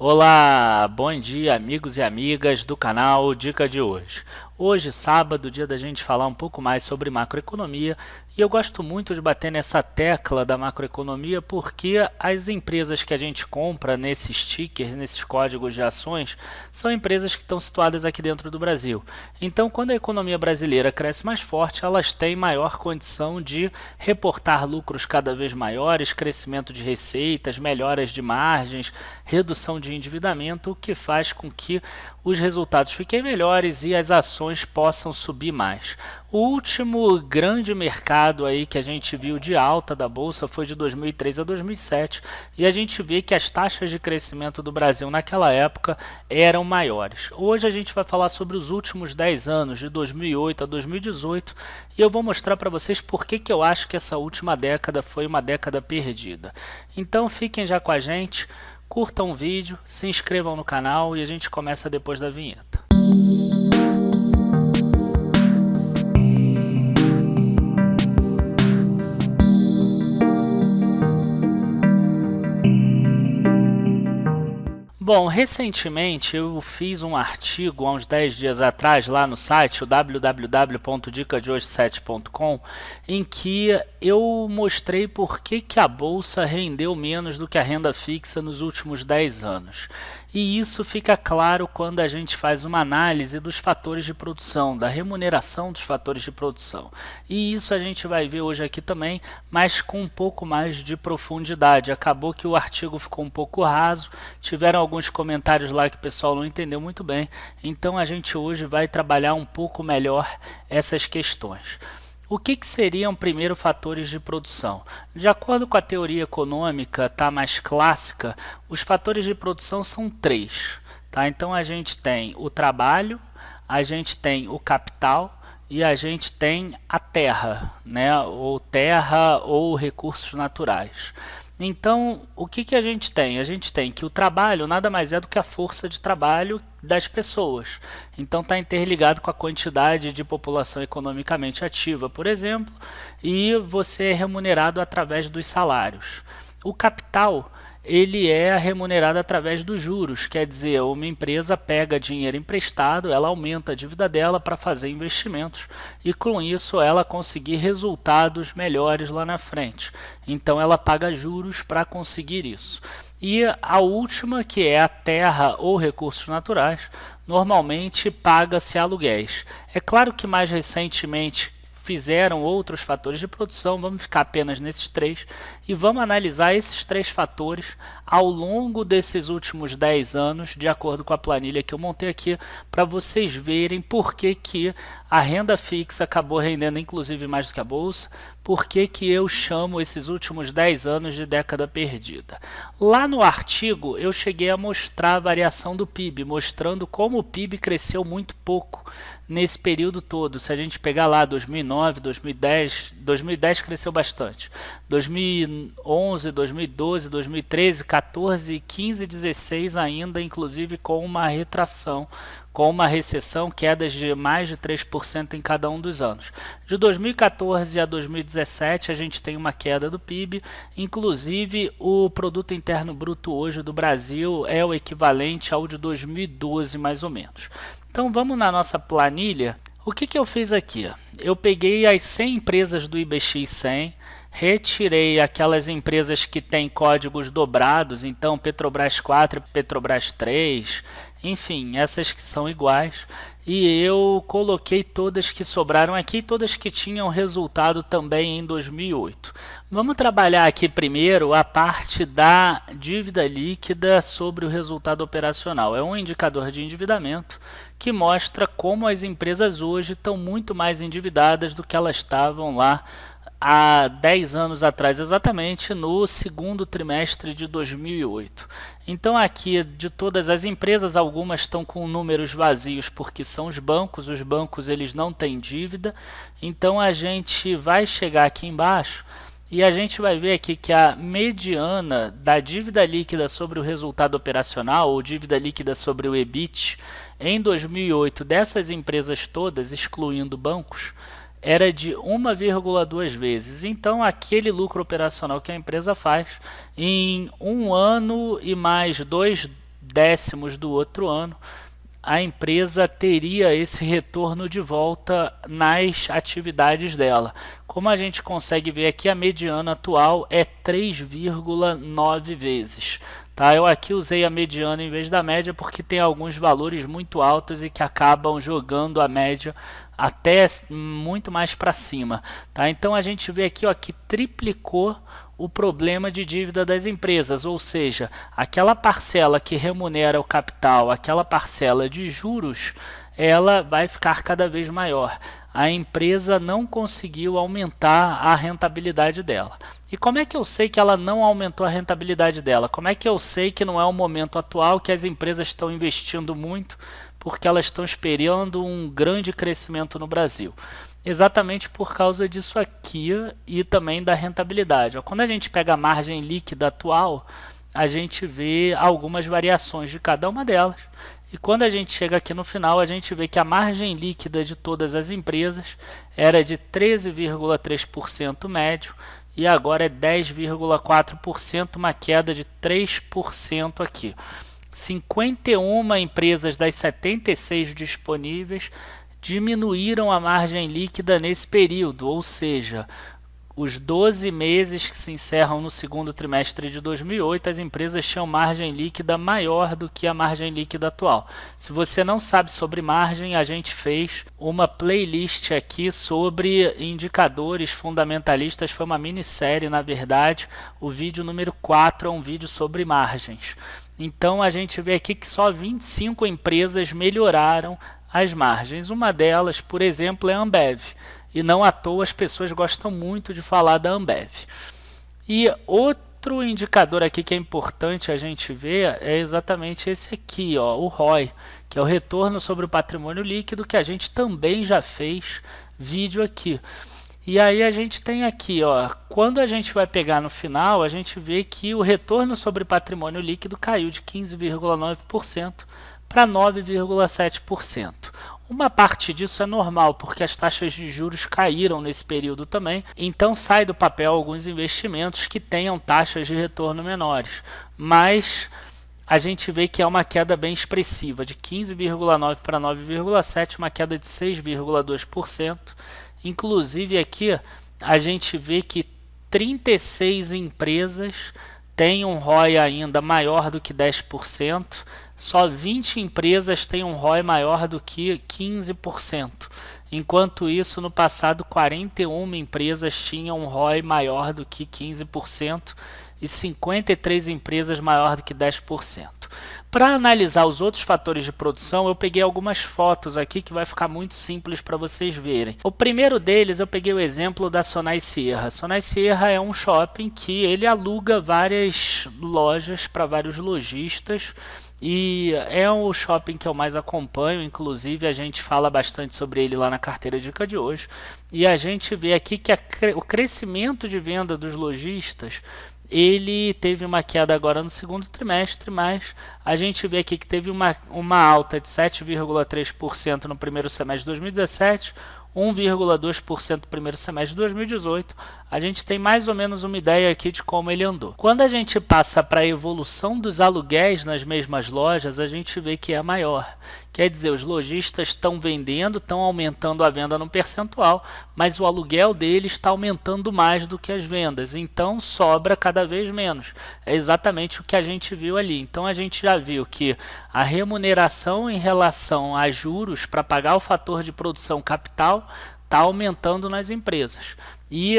Olá, bom dia amigos e amigas do canal Dica de hoje. Hoje, sábado, dia da gente falar um pouco mais sobre macroeconomia, e eu gosto muito de bater nessa tecla da macroeconomia porque as empresas que a gente compra nesses stickers, nesses códigos de ações, são empresas que estão situadas aqui dentro do Brasil. Então, quando a economia brasileira cresce mais forte, elas têm maior condição de reportar lucros cada vez maiores, crescimento de receitas, melhoras de margens, redução de endividamento, o que faz com que os resultados fiquem melhores e as ações possam subir mais. O último grande mercado aí que a gente viu de alta da bolsa foi de 2003 a 2007 e a gente vê que as taxas de crescimento do Brasil naquela época eram maiores. Hoje a gente vai falar sobre os últimos 10 anos, de 2008 a 2018, e eu vou mostrar para vocês por que eu acho que essa última década foi uma década perdida. Então fiquem já com a gente. Curtam o vídeo, se inscrevam no canal e a gente começa depois da vinheta. Bom, recentemente eu fiz um artigo há uns 10 dias atrás lá no site, o www.dicadehoje7.com, em que eu mostrei por que a bolsa rendeu menos do que a renda fixa nos últimos 10 anos. E isso fica claro quando a gente faz uma análise dos fatores de produção, da remuneração dos fatores de produção. E isso a gente vai ver hoje aqui também, mas com um pouco mais de profundidade. Acabou que o artigo ficou um pouco raso, tiveram alguns comentários lá que o pessoal não entendeu muito bem, então a gente hoje vai trabalhar um pouco melhor essas questões. O que seriam primeiro fatores de produção? De acordo com a teoria econômica mais clássica, os fatores de produção são três. Tá? Então a gente tem o trabalho, a gente tem o capital e a gente tem a terra, né? Ou terra ou recursos naturais. Então, o que a gente tem? A gente tem que o trabalho nada mais é do que a força de trabalho das pessoas. Então, está interligado com a quantidade de população economicamente ativa, por exemplo, e você é remunerado através dos salários. O capital, ele é remunerado através dos juros, quer dizer, uma empresa pega dinheiro emprestado, ela aumenta a dívida dela para fazer investimentos e com isso ela conseguir resultados melhores lá na frente. Então ela paga juros para conseguir isso. E a última, que é a terra ou recursos naturais, normalmente paga-se aluguéis. É claro que mais recentemente fizeram outros fatores de produção, vamos ficar apenas nesses três e vamos analisar esses três fatores ao longo desses últimos 10 anos, de acordo com a planilha que eu montei aqui, para vocês verem por que a renda fixa acabou rendendo inclusive mais do que a bolsa, por que eu chamo esses últimos 10 anos de década perdida. Lá no artigo eu cheguei a mostrar a variação do PIB, mostrando como o PIB cresceu muito pouco nesse período todo. Se a gente pegar lá 2009, 2010 cresceu bastante. 2011, 2012, 2013, 14, 15 e 16 ainda, inclusive com uma retração, com uma recessão, quedas de mais de 3% em cada um dos anos. De 2014 a 2017 a gente tem uma queda do PIB, inclusive o Produto Interno Bruto hoje do Brasil é o equivalente ao de 2012 mais ou menos. Então vamos na nossa planilha. O que eu fiz aqui? Eu peguei as 100 empresas do IBX 100, retirei aquelas empresas que têm códigos dobrados, então Petrobras 4 e Petrobras 3, enfim, essas que são iguais, e eu coloquei todas que sobraram aqui, todas que tinham resultado também em 2008. Vamos trabalhar aqui primeiro a parte da dívida líquida sobre o resultado operacional. É um indicador de endividamento que mostra como as empresas hoje estão muito mais endividadas do que elas estavam lá há 10 anos atrás, exatamente no segundo trimestre de 2008. Então aqui, de todas as empresas, algumas estão com números vazios porque são os bancos eles não têm dívida. Então a gente vai chegar aqui embaixo e a gente vai ver aqui que a mediana da dívida líquida sobre o resultado operacional, ou dívida líquida sobre o EBIT, em 2008, dessas empresas todas, excluindo bancos, era de 1,2 vezes. Então, aquele lucro operacional que a empresa faz em um ano e mais décimos do outro ano, a empresa teria esse retorno de volta nas atividades dela. Como a gente consegue ver aqui, a mediana atual é 3,9 vezes. Tá? Eu aqui usei a mediana em vez da média porque tem alguns valores muito altos e que acabam jogando a média até muito mais para cima. Tá? Então a gente vê aqui, ó, que triplicou o problema de dívida das empresas, ou seja, aquela parcela que remunera o capital, aquela parcela de juros, ela vai ficar cada vez maior. A empresa não conseguiu aumentar a rentabilidade dela. E como é que eu sei que ela não aumentou a rentabilidade dela? Como é que eu sei que não é o momento atual que as empresas estão investindo muito porque elas estão esperando um grande crescimento no Brasil? Exatamente por causa disso aqui e também da rentabilidade. Quando a gente pega a margem líquida atual, a gente vê algumas variações de cada uma delas. E quando a gente chega aqui no final, a gente vê que a margem líquida de todas as empresas era de 13,3% médio e agora é 10,4%, uma queda de 3% aqui. 51 empresas das 76 disponíveis diminuíram a margem líquida nesse período, ou seja, os 12 meses que se encerram no segundo trimestre de 2008, as empresas tinham margem líquida maior do que a margem líquida atual. Se você não sabe sobre margem, a gente fez uma playlist aqui sobre indicadores fundamentalistas, foi uma minissérie na verdade, o vídeo número 4 é um vídeo sobre margens. Então a gente vê aqui que só 25 empresas melhoraram as margens. Uma delas, por exemplo, é a Ambev. E não à toa as pessoas gostam muito de falar da Ambev. E outro indicador aqui que é importante a gente ver é exatamente esse aqui, ó, o ROI, que é o retorno sobre o patrimônio líquido, que a gente também já fez vídeo aqui. E aí a gente tem aqui, ó, quando a gente vai pegar no final, a gente vê que o retorno sobre patrimônio líquido caiu de 15,9% para 9,7%. Uma parte disso é normal, porque as taxas de juros caíram nesse período também, então sai do papel alguns investimentos que tenham taxas de retorno menores, mas a gente vê que é uma queda bem expressiva, de 15,9% para 9,7%, uma queda de 6,2%. Inclusive aqui a gente vê que 36 empresas têm um ROI ainda maior do que 10%, só 20 empresas têm um ROI maior do que 15%. Enquanto isso, no passado, 41 empresas tinham um ROI maior do que 15% e 53 empresas maior do que 10%. Para analisar os outros fatores de produção, eu peguei algumas fotos aqui que vai ficar muito simples para vocês verem. O primeiro deles, eu peguei o exemplo da Sonai Sierra. Sonai Sierra é um shopping que ele aluga várias lojas para vários lojistas e é o shopping que eu mais acompanho, inclusive a gente fala bastante sobre ele lá na carteira dica de hoje. E a gente vê aqui que o crescimento de venda dos lojistas ele teve uma queda agora no segundo trimestre, mas a gente vê aqui que teve uma alta de 7,3% no primeiro semestre de 2017, 1,2% no primeiro semestre de 2018. A gente tem mais ou menos uma ideia aqui de como ele andou. Quando a gente passa para a evolução dos aluguéis nas mesmas lojas, a gente vê que é maior. Quer dizer, os lojistas estão vendendo, estão aumentando a venda no percentual, mas o aluguel deles está aumentando mais do que as vendas, então sobra cada vez menos. É exatamente o que a gente viu ali. Então a gente já viu que a remuneração em relação a juros para pagar o fator de produção capital está aumentando nas empresas. E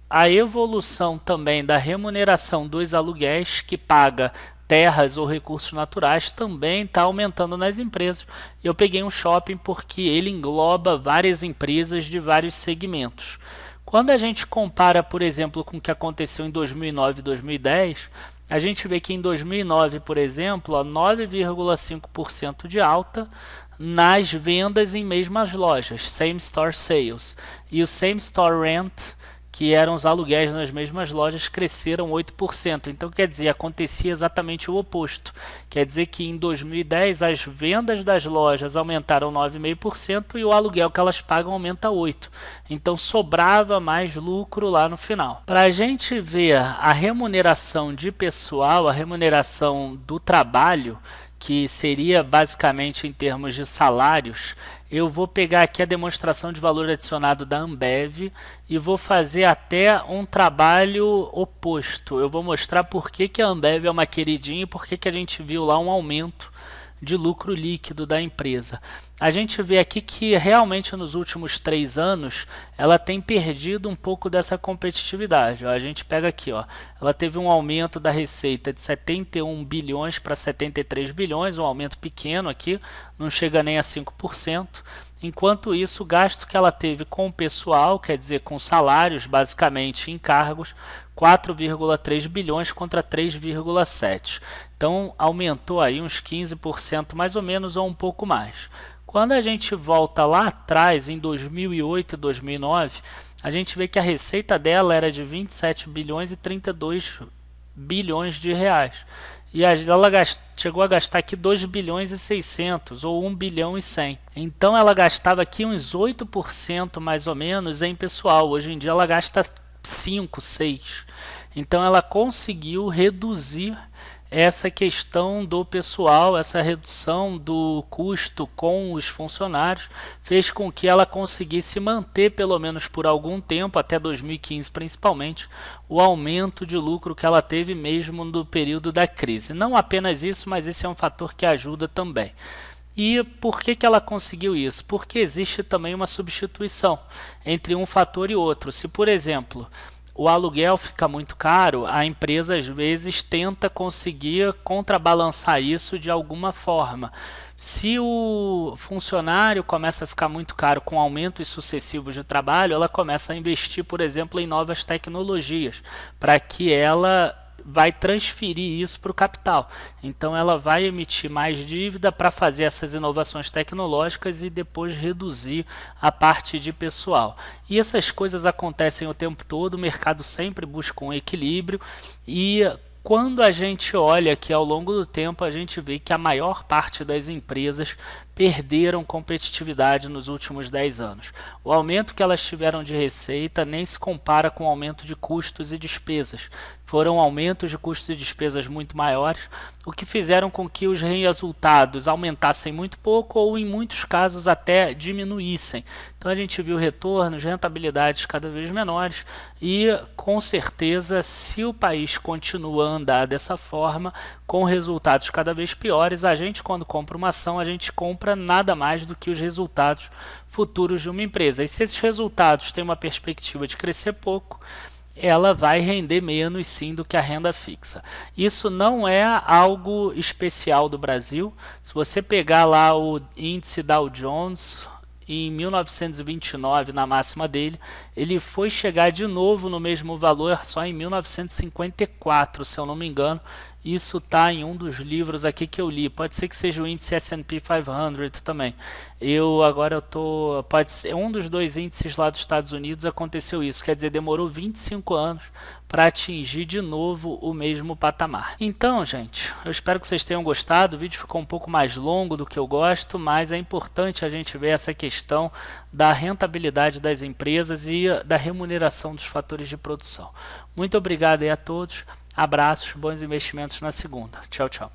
a evolução também da remuneração dos aluguéis que paga terras ou recursos naturais também está aumentando nas empresas. Eu peguei um shopping porque ele engloba várias empresas de vários segmentos. Quando a gente compara, por exemplo, com o que aconteceu em 2009 e 2010, a gente vê que em 2009, por exemplo, 9,5% de alta nas vendas em mesmas lojas, Same Store Sales. E o Same Store Rent, que eram os aluguéis nas mesmas lojas, cresceram 8%. Então, quer dizer, acontecia exatamente o oposto. Quer dizer que em 2010 as vendas das lojas aumentaram 9,5% e o aluguel que elas pagam aumenta 8%. Então, sobrava mais lucro lá no final. Para a gente ver a remuneração de pessoal, a remuneração do trabalho, que seria basicamente em termos de salários, eu vou pegar aqui a demonstração de valor adicionado da Ambev e vou fazer até um trabalho oposto. Eu vou mostrar por que a Ambev é uma queridinha e por que a gente viu lá um aumento de lucro líquido da empresa. A gente vê aqui que realmente nos últimos 3 anos ela tem perdido um pouco dessa competitividade. Ó, a gente pega aqui, ó, ela teve um aumento da receita de 71 bilhões para 73 bilhões, um aumento pequeno aqui, não chega nem a 5%. Enquanto isso, o gasto que ela teve com o pessoal, quer dizer, com salários, basicamente encargos, 4,3 bilhões contra 3,7. Então, aumentou aí uns 15% mais ou menos ou um pouco mais. Quando a gente volta lá atrás, em 2008 e 2009, a gente vê que a receita dela era de 27 bilhões e 32 bilhões de reais. E ela chegou a gastar aqui 2 bilhões e 600 ou 1 bilhão e 100. Então ela gastava aqui uns 8% mais ou menos em pessoal. Hoje em dia ela gasta 5, 6. Então ela conseguiu reduzir essa questão do pessoal, essa redução do custo com os funcionários, fez com que ela conseguisse manter, pelo menos por algum tempo, até 2015 principalmente, o aumento de lucro que ela teve mesmo no período da crise. Não apenas isso, mas esse é um fator que ajuda também. E por que ela conseguiu isso? Porque existe também uma substituição entre um fator e outro. Se, por exemplo, o aluguel fica muito caro, a empresa às vezes tenta conseguir contrabalançar isso de alguma forma. Se o funcionário começa a ficar muito caro com aumentos sucessivos de trabalho, ela começa a investir, por exemplo, em novas tecnologias, para que ela vai transferir isso para o capital. Então ela vai emitir mais dívida para fazer essas inovações tecnológicas e depois reduzir a parte de pessoal. E essas coisas acontecem o tempo todo, o mercado sempre busca um equilíbrio e quando a gente olha aqui ao longo do tempo, a gente vê que a maior parte das empresas perderam competitividade nos últimos 10 anos. O aumento que elas tiveram de receita nem se compara com o aumento de custos e despesas. Foram aumentos de custos e despesas muito maiores, o que fizeram com que os resultados aumentassem muito pouco ou, em muitos casos, até diminuíssem. Então a gente viu retornos, rentabilidades cada vez menores e, com certeza, se o país continua a andar dessa forma, com resultados cada vez piores, a gente, quando compra uma ação, a gente compra nada mais do que os resultados futuros de uma empresa. E se esses resultados têm uma perspectiva de crescer pouco, ela vai render menos sim do que a renda fixa. Isso não é algo especial do Brasil. Se você pegar lá o índice Dow Jones, em 1929, na máxima dele, ele foi chegar de novo no mesmo valor só em 1954, se eu não me engano. Isso está em um dos livros aqui que eu li. Pode ser que seja o índice S&P 500 também. Pode ser um dos dois índices lá dos Estados Unidos aconteceu isso. Quer dizer, demorou 25 anos para atingir de novo o mesmo patamar. Então, gente, eu espero que vocês tenham gostado. O vídeo ficou um pouco mais longo do que eu gosto, mas é importante a gente ver essa questão da rentabilidade das empresas e da remuneração dos fatores de produção. Muito obrigado aí a todos. Abraços, bons investimentos na segunda. Tchau, tchau.